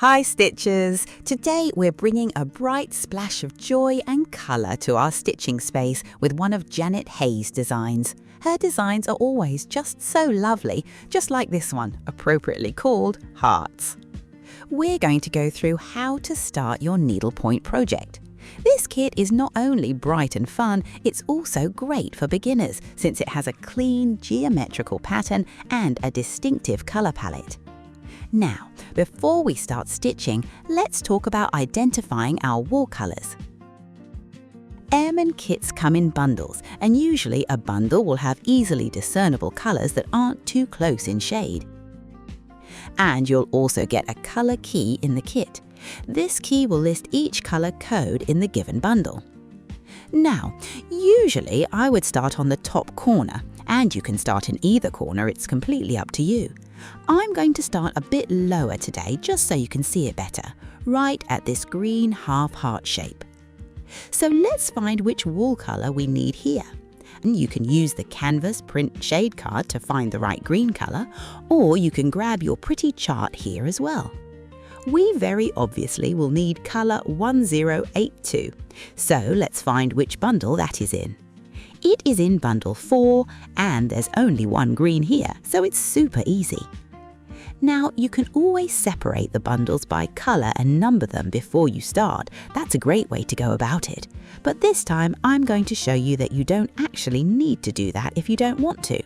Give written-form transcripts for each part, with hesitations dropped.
Hi Stitchers! Today we're bringing a bright splash of joy and colour to our stitching space with one of Janet Haigh's designs. Her designs are always just so lovely, just like this one, appropriately called Hearts. We're going to go through how to start your needlepoint project. This kit is not only bright and fun, it's also great for beginners since it has a clean, geometrical pattern and a distinctive colour palette. Now, before we start stitching, let's talk about identifying our wall colours. Ehrman kits come in bundles, and usually a bundle will have easily discernible colours that aren't too close in shade. And you'll also get a colour key in the kit. This key will list each colour code in the given bundle. Now, usually I would start on the top corner, and you can start in either corner, it's completely up to you. I'm going to start a bit lower today just so you can see it better, right at this green half heart shape. So let's find which wall colour we need here. And you can use the canvas print shade card to find the right green colour, or you can grab your pretty chart here as well. We very obviously will need colour 1082, so let's find which bundle that is in. It is in bundle 4 and there's only one green here, so it's super easy. Now you can always separate the bundles by colour and number them before you start. That's a great way to go about it. But this time I'm going to show you that you don't actually need to do that if you don't want to,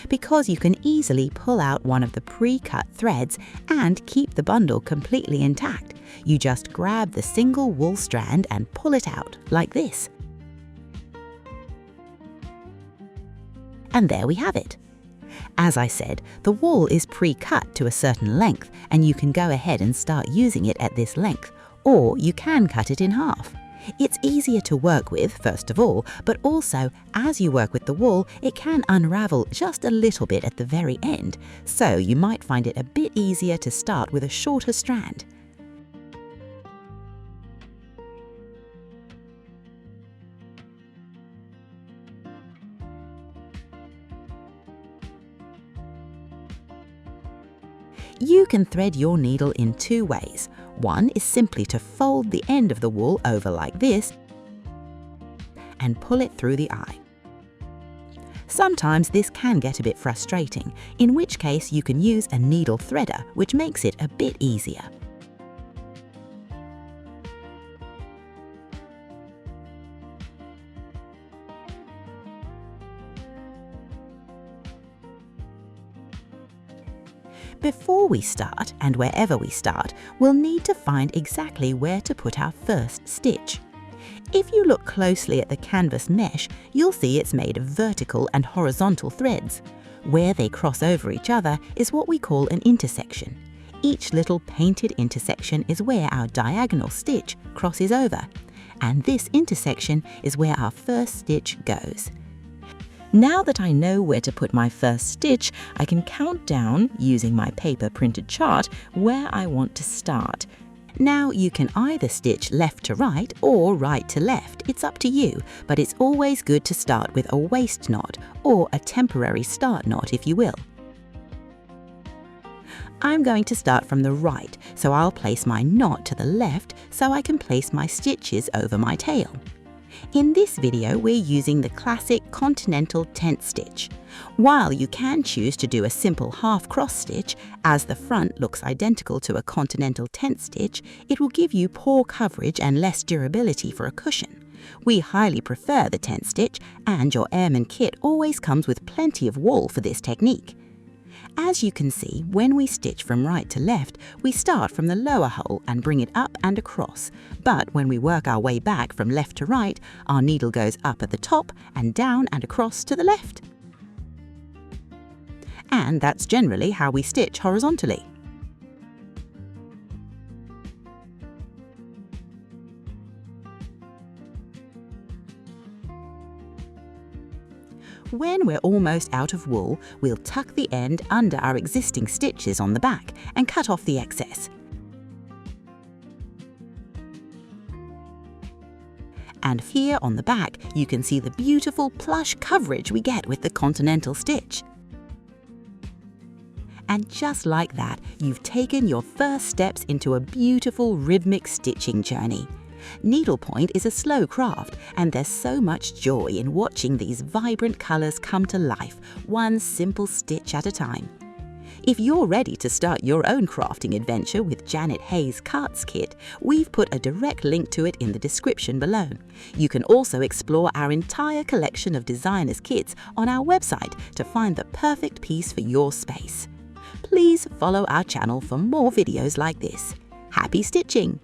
because you can easily pull out one of the pre-cut threads and keep the bundle completely intact. You just grab the single wool strand and pull it out like this. And there we have it. As I said, the wool is pre-cut to a certain length, and you can go ahead and start using it at this length, or you can cut it in half. It's easier to work with, first of all, but also, as you work with the wool, it can unravel just a little bit at the very end, so you might find it a bit easier to start with a shorter strand. You can thread your needle in two ways. One is simply to fold the end of the wool over like this and pull it through the eye. Sometimes this can get a bit frustrating, in which case you can use a needle threader, which makes it a bit easier. Before we start, and wherever we start, we'll need to find exactly where to put our first stitch. If you look closely at the canvas mesh, you'll see it's made of vertical and horizontal threads. Where they cross over each other is what we call an intersection. Each little painted intersection is where our diagonal stitch crosses over, and this intersection is where our first stitch goes. Now that I know where to put my first stitch, I can count down, using my paper printed chart, where I want to start. Now you can either stitch left to right or right to left, it's up to you, but it's always good to start with a waist knot, or a temporary start knot if you will. I'm going to start from the right, so I'll place my knot to the left so I can place my stitches over my tail. In this video, we're using the classic Continental Tent Stitch. While you can choose to do a simple half cross stitch, as the front looks identical to a Continental Tent Stitch, it will give you poor coverage and less durability for a cushion. We highly prefer the tent stitch, and your Ehrman kit always comes with plenty of wool for this technique. As you can see, when we stitch from right to left, we start from the lower hole and bring it up and across. But when we work our way back from left to right, our needle goes up at the top and down and across to the left. And that's generally how we stitch horizontally. When we're almost out of wool, we'll tuck the end under our existing stitches on the back and cut off the excess. And here on the back, you can see the beautiful plush coverage we get with the Continental Stitch. And just like that, you've taken your first steps into a beautiful rhythmic stitching journey. Needlepoint is a slow craft, and there's so much joy in watching these vibrant colors come to life, one simple stitch at a time. If you're ready to start your own crafting adventure with Janet Haigh's Carts Kit, we've put a direct link to it in the description below. You can also explore our entire collection of designers' kits on our website to find the perfect piece for your space. Please follow our channel for more videos like this. Happy stitching!